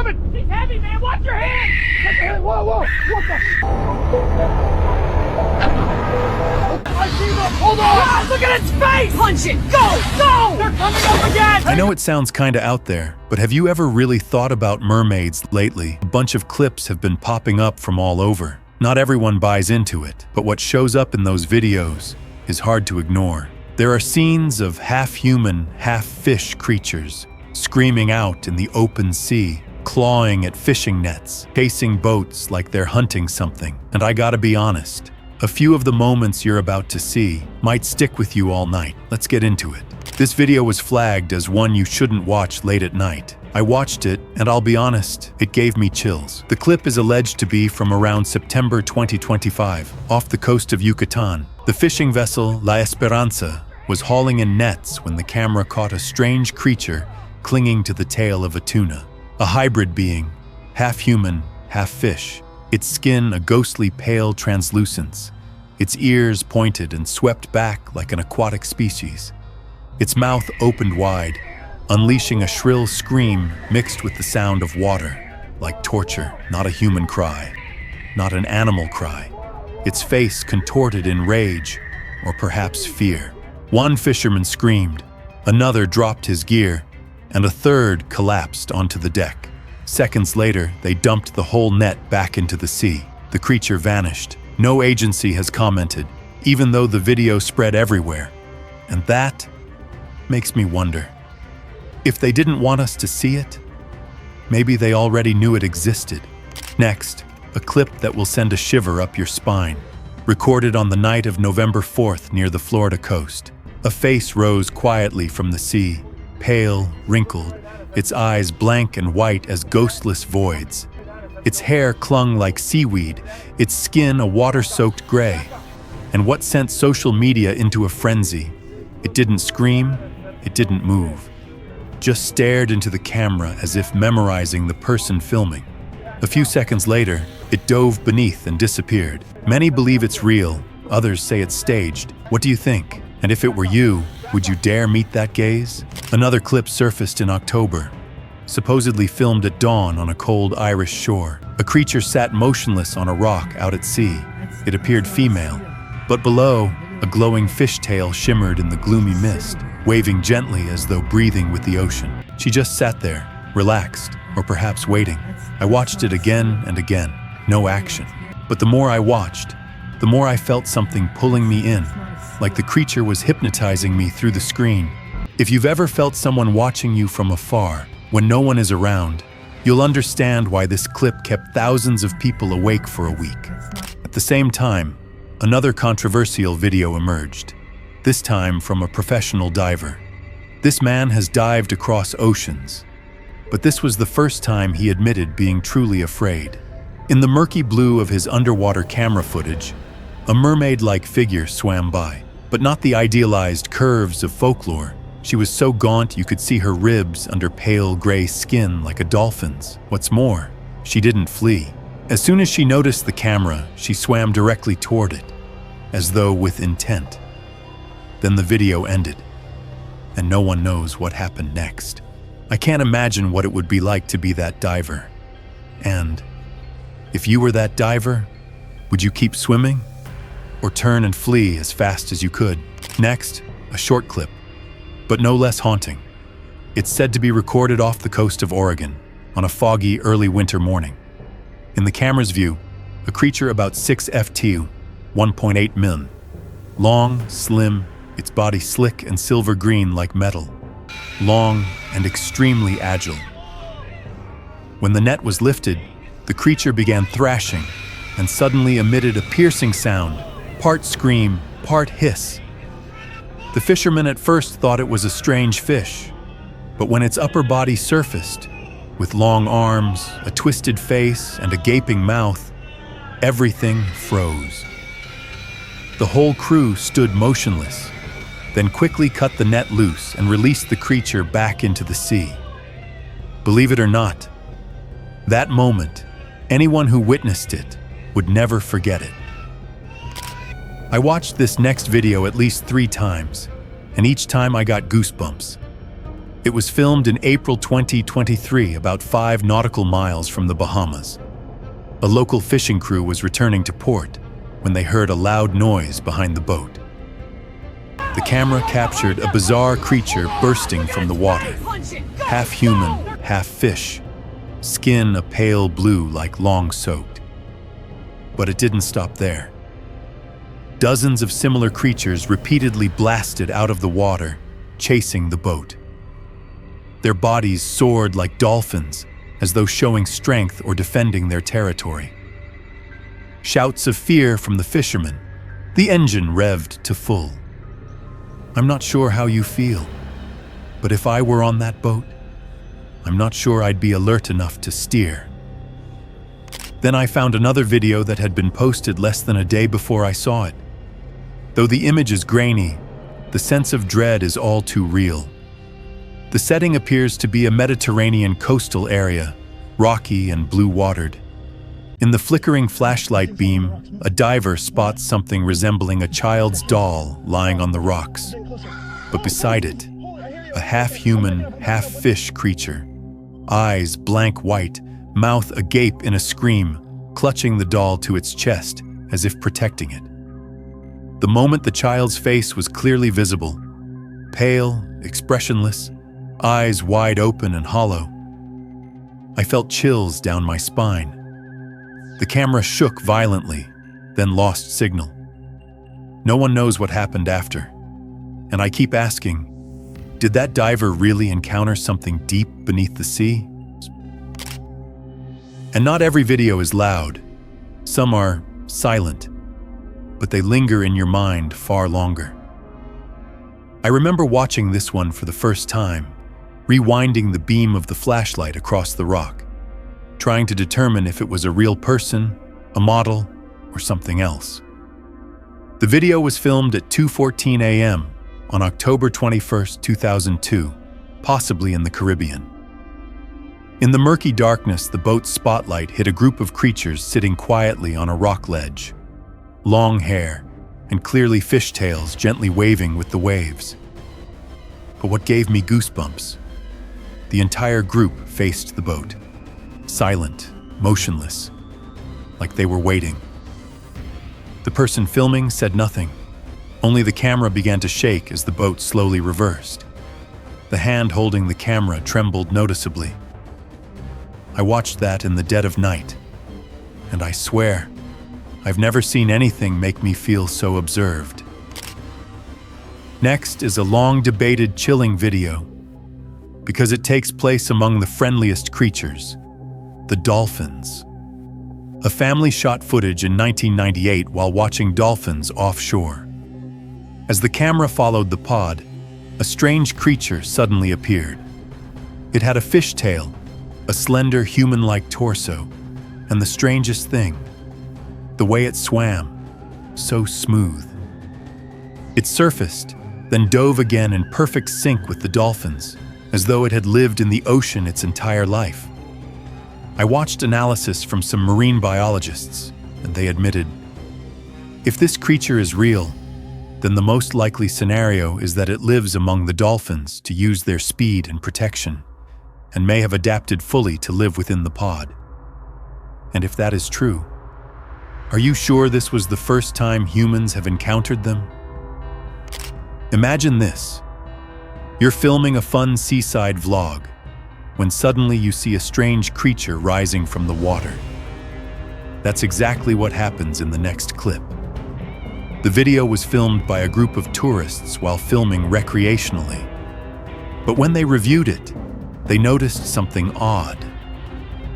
coming! He's heavy, man! Watch your hand! Whoa, whoa! What the? I see them! Hold on! God, look at its face! Punch it! Go! Go! They're coming up again! I know it sounds kinda out there, but have you ever really thought about mermaids lately? A bunch of clips have been popping up from all over. Not everyone buys into it, but what shows up in those videos is hard to ignore. There are scenes of half-human, half-fish creatures screaming out in the open sea, clawing at fishing nets, chasing boats like they're hunting something. And I gotta be honest, a few of the moments you're about to see might stick with you all night. Let's get into it. This video was flagged as one you shouldn't watch late at night. I watched it, and I'll be honest, it gave me chills. The clip is alleged to be from around September 2025, off the coast of Yucatan. The fishing vessel La Esperanza was hauling in nets when the camera caught a strange creature clinging to the tail of a tuna. A hybrid being, half human, half fish. Its skin a ghostly pale translucence. Its ears pointed and swept back like an aquatic species. Its mouth opened wide, unleashing a shrill scream mixed with the sound of water, like torture, not a human cry, not an animal cry. Its face contorted in rage, or perhaps fear. One fisherman screamed, another dropped his gear, and a third collapsed onto the deck. Seconds later, they dumped the whole net back into the sea. The creature vanished. No agency has commented, even though the video spread everywhere. And that makes me wonder. If they didn't want us to see it, maybe they already knew it existed. Next, a clip that will send a shiver up your spine. Recorded on the night of November 4th near the Florida coast. A face rose quietly from the sea, pale, wrinkled, its eyes blank and white as ghostless voids. Its hair clung like seaweed, its skin a water-soaked gray. And what sent social media into a frenzy? It didn't scream, it didn't move. Just stared into the camera as if memorizing the person filming. A few seconds later, it dove beneath and disappeared. Many believe it's real, others say it's staged. What do you think? And if it were you, would you dare meet that gaze? Another clip surfaced in October, supposedly filmed at dawn on a cold Irish shore. A creature sat motionless on a rock out at sea. It appeared female, but below, a glowing fishtail shimmered in the gloomy mist, waving gently as though breathing with the ocean. She just sat there, relaxed, or perhaps waiting. I watched it again and again. No action. But the more I watched, the more I felt something pulling me in, like the creature was hypnotizing me through the screen. If you've ever felt someone watching you from afar, when no one is around, you'll understand why this clip kept thousands of people awake for a week. At the same time, another controversial video emerged, this time from a professional diver. This man has dived across oceans, but this was the first time he admitted being truly afraid. In the murky blue of his underwater camera footage, a mermaid-like figure swam by, but not the idealized curves of folklore. She was so gaunt you could see her ribs under pale gray skin like a dolphin's. What's more, she didn't flee. As soon as she noticed the camera, she swam directly toward it, as though with intent. Then the video ended, and no one knows what happened next. I can't imagine what it would be like to be that diver. And if you were that diver, would you keep swimming? Or turn and flee as fast as you could? Next, a short clip, but no less haunting. It's said to be recorded off the coast of Oregon on a foggy early winter morning. In the camera's view, a creature about 6 ft, 1.8 min. Long, slim, its body slick and silver green like metal. Long and extremely agile. When the net was lifted, the creature began thrashing and suddenly emitted a piercing sound, part scream, part hiss. The fisherman at first thought it was a strange fish, but when its upper body surfaced, with long arms, a twisted face, and a gaping mouth, everything froze. The whole crew stood motionless, then quickly cut the net loose and released the creature back into the sea. Believe it or not, that moment, anyone who witnessed it would never forget it. I watched this next video at least 3 times, and each time I got goosebumps. It was filmed in April 2023, about 5 nautical miles from the Bahamas. A local fishing crew was returning to port when they heard a loud noise behind the boat. The camera captured a bizarre creature bursting from the water, half human, half fish, skin a pale blue like long soaked. But it didn't stop there. Dozens of similar creatures repeatedly blasted out of the water, chasing the boat. Their bodies soared like dolphins, as though showing strength or defending their territory. Shouts of fear from the fishermen, the engine revved to full. I'm not sure how you feel, but if I were on that boat, I'm not sure I'd be alert enough to steer. Then I found another video that had been posted less than a day before I saw it. Though the image is grainy, the sense of dread is all too real. The setting appears to be a Mediterranean coastal area, rocky and blue-watered. In the flickering flashlight beam, a diver spots something resembling a child's doll lying on the rocks. But beside it, a half-human, half-fish creature. Eyes blank white, mouth agape in a scream, clutching the doll to its chest as if protecting it. The moment the child's face was clearly visible, pale, expressionless, eyes wide open and hollow, I felt chills down my spine. The camera shook violently, then lost signal. No one knows what happened after, and I keep asking, did that diver really encounter something deep beneath the sea? And not every video is loud. Some are silent, but they linger in your mind far longer. I remember watching this one for the first time, rewinding the beam of the flashlight across the rock, trying to determine if it was a real person, a model, or something else. The video was filmed at 2:14 a.m. on October 21, 2002, possibly in the Caribbean. In the murky darkness, the boat's spotlight hit a group of creatures sitting quietly on a rock ledge. Long hair and clearly fishtails gently waving with the waves. But what gave me goosebumps? The entire group faced the boat, silent, motionless, like they were waiting. The person filming said nothing. Only the camera began to shake as the boat slowly reversed. The hand holding the camera trembled noticeably. I watched that in the dead of night, and I swear, I've never seen anything make me feel so observed. Next is a long-debated, chilling video, because it takes place among the friendliest creatures, the dolphins. A family shot footage in 1998 while watching dolphins offshore. As the camera followed the pod, a strange creature suddenly appeared. It had a fishtail, a slender human-like torso, and the strangest thing, the way it swam, so smooth. It surfaced, then dove again in perfect sync with the dolphins, as though it had lived in the ocean its entire life. I watched analysis from some marine biologists, and they admitted, if this creature is real, then the most likely scenario is that it lives among the dolphins to use their speed and protection, and may have adapted fully to live within the pod. And if that is true, are you sure this was the first time humans have encountered them? Imagine this. You're filming a fun seaside vlog, when suddenly you see a strange creature rising from the water. That's exactly what happens in the next clip. The video was filmed by a group of tourists while filming recreationally. But when they reviewed it, they noticed something odd.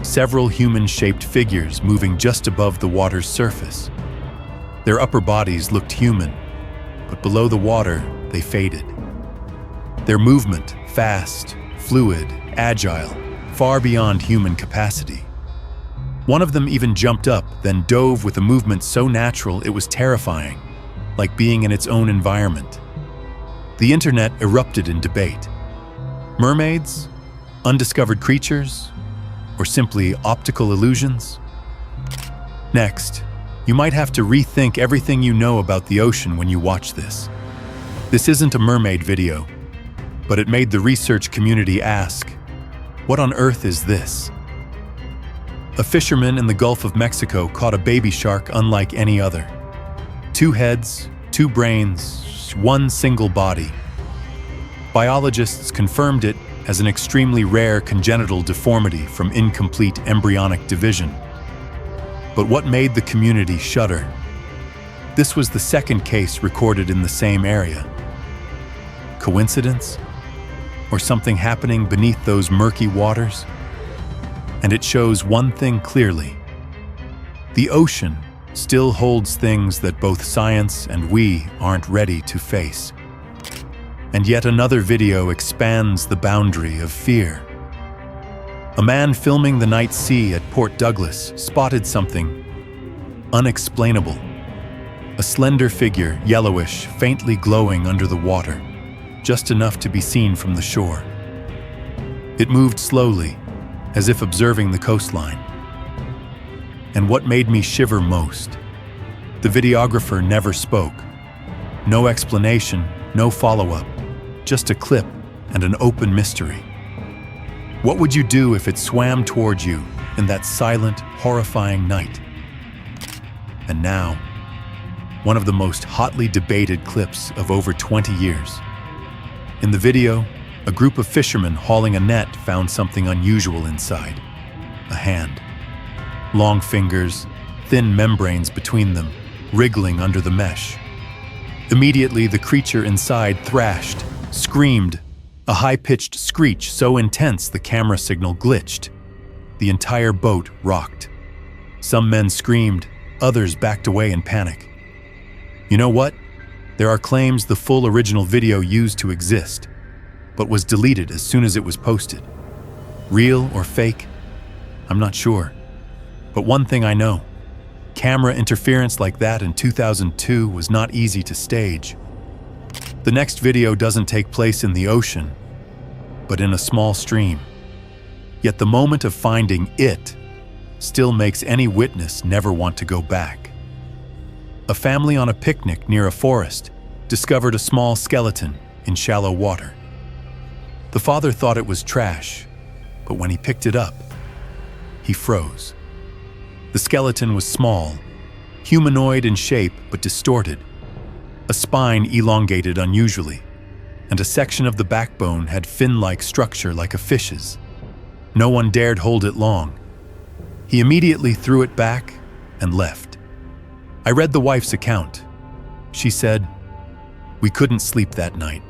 Several human-shaped figures moving just above the water's surface. Their upper bodies looked human, but below the water, they faded. Their movement, fast, fluid, agile, far beyond human capacity. One of them even jumped up, then dove with a movement so natural it was terrifying, like being in its own environment. The internet erupted in debate. Mermaids? Undiscovered creatures? Or simply optical illusions? Next, you might have to rethink everything you know about the ocean when you watch this. This isn't a mermaid video, but it made the research community ask, what on earth is this? A fisherman in the Gulf of Mexico caught a baby shark unlike any other. 2 heads, 2 brains, 1 single body. Biologists confirmed it as an extremely rare congenital deformity from incomplete embryonic division. But what made the community shudder? This was the 2nd case recorded in the same area. Coincidence? Or something happening beneath those murky waters? And it shows one thing clearly. The ocean still holds things that both science and we aren't ready to face. And yet another video expands the boundary of fear. A man filming the night sea at Port Douglas spotted something unexplainable. A slender figure, yellowish, faintly glowing under the water, just enough to be seen from the shore. It moved slowly, as if observing the coastline. And what made me shiver most? The videographer never spoke. No explanation, no follow-up, just a clip and an open mystery. What would you do if it swam towards you in that silent, horrifying night? And now, one of the most hotly debated clips of over 20 years. In the video, a group of fishermen hauling a net found something unusual inside. A hand. Long fingers, thin membranes between them, wriggling under the mesh. Immediately, the creature inside thrashed, screamed, a high-pitched screech so intense the camera signal glitched. The entire boat rocked. Some men screamed, others backed away in panic. You know what? There are claims the full original video used to exist, but was deleted as soon as it was posted. Real or fake? I'm not sure. But one thing I know, camera interference like that in 2002 was not easy to stage. The next video doesn't take place in the ocean, but in a small stream. Yet the moment of finding it still makes any witness never want to go back. A family on a picnic near a forest discovered a small skeleton in shallow water. The father thought it was trash, but when he picked it up, he froze. The skeleton was small, humanoid in shape but distorted. A spine elongated unusually, and a section of the backbone had fin-like structure like a fish's. No one dared hold it long. He immediately threw it back and left. I read the wife's account. She said, "We couldn't sleep that night.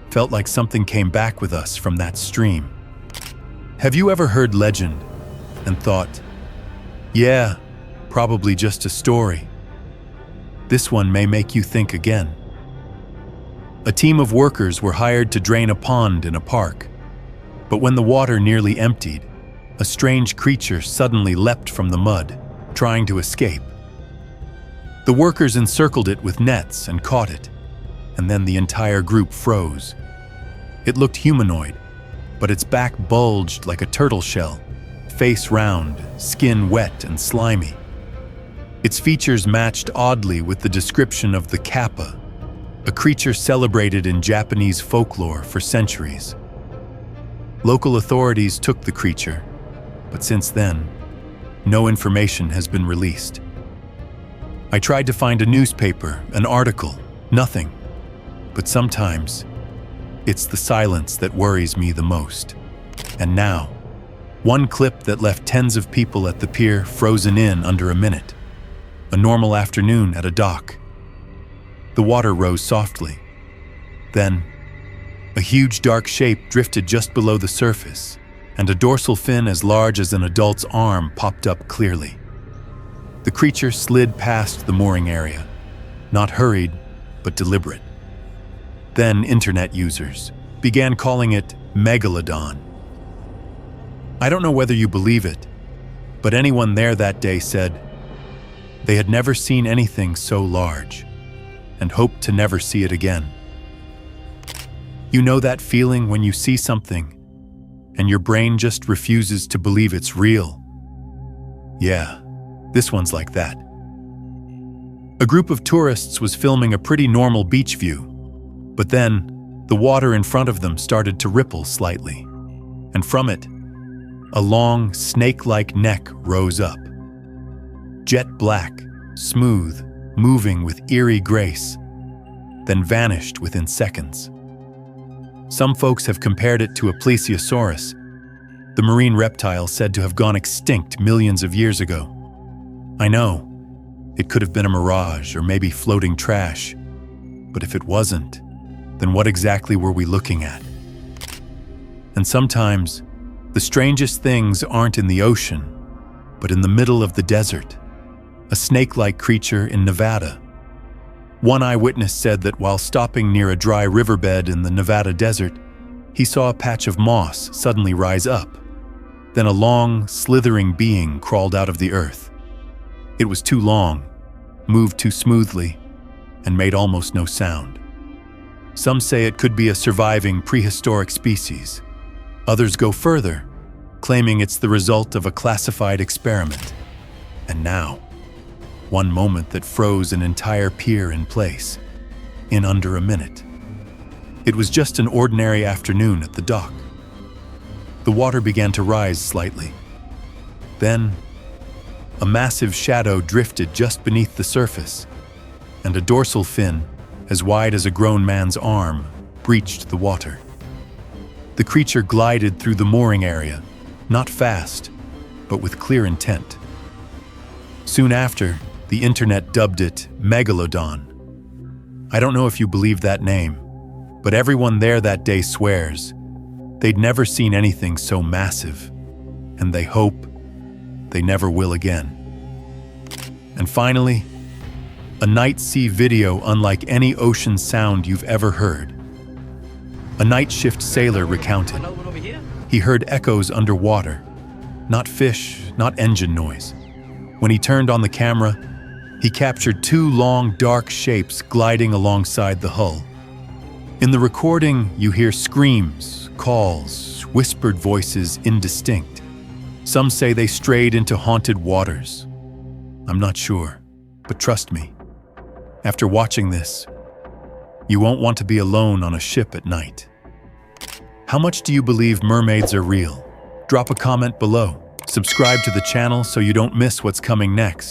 Felt like something came back with us from that stream." Have you ever heard legend and thought, yeah, probably just a story? This one may make you think again. A team of workers were hired to drain a pond in a park. But when the water nearly emptied, a strange creature suddenly leapt from the mud, trying to escape. The workers encircled it with nets and caught it, and then the entire group froze. It looked humanoid, but its back bulged like a turtle shell, face round, skin wet and slimy. Its features matched oddly with the description of the kappa, a creature celebrated in Japanese folklore for centuries. Local authorities took the creature, but since then, no information has been released. I tried to find a newspaper, an article, nothing. But sometimes, it's the silence that worries me the most. And now, one clip that left tens of people at the pier frozen in under a minute. A normal afternoon at a dock. The water rose softly. Then, a huge dark shape drifted just below the surface, and a dorsal fin as large as an adult's arm popped up clearly. The creature slid past the mooring area, not hurried, but deliberate. Then internet users began calling it Megalodon. I don't know whether you believe it, but anyone there that day said they had never seen anything so large and hoped to never see it again. You know that feeling when you see something and your brain just refuses to believe it's real? Yeah, this one's like that. A group of tourists was filming a pretty normal beach view, but then The water in front of them started to ripple slightly, and from it, a long, snake-like neck rose up. Jet black, smooth, moving with eerie grace, then vanished within seconds. Some folks have compared it to a plesiosaurus, the marine reptile said to have gone extinct millions of years ago. I know, it could have been a mirage or maybe floating trash, but if it wasn't, then what exactly were we looking at? And sometimes, the strangest things aren't in the ocean, but in the middle of the desert, a snake-like creature in Nevada. One eyewitness said that while stopping near a dry riverbed in the Nevada desert, he saw a patch of moss suddenly rise up. Then a long, slithering being crawled out of the earth. It was too long, moved too smoothly, and made almost no sound. Some say it could be a surviving prehistoric species. Others go further, claiming it's the result of a classified experiment. And now, one moment that froze an entire pier in place, in under a minute. It was just an ordinary afternoon at the dock. The water began to rise slightly. Then, a massive shadow drifted just beneath the surface, and a dorsal fin, as wide as a grown man's arm, breached the water. The creature glided through the mooring area, not fast, but with clear intent. Soon after, the internet dubbed it Megalodon. I don't know if you believe that name, but everyone there that day swears they'd never seen anything so massive, and they hope they never will again. And finally, a night sea video unlike any ocean sound you've ever heard. A night shift sailor recounted. He heard echoes underwater, not fish, not engine noise. When he turned on the camera, he captured two long, dark shapes gliding alongside the hull. In the recording, you hear screams, calls, whispered voices indistinct. Some say they strayed into haunted waters. I'm not sure, but trust me, after watching this, you won't want to be alone on a ship at night. How much do you believe mermaids are real? Drop a comment below. Subscribe to the channel so you don't miss what's coming next.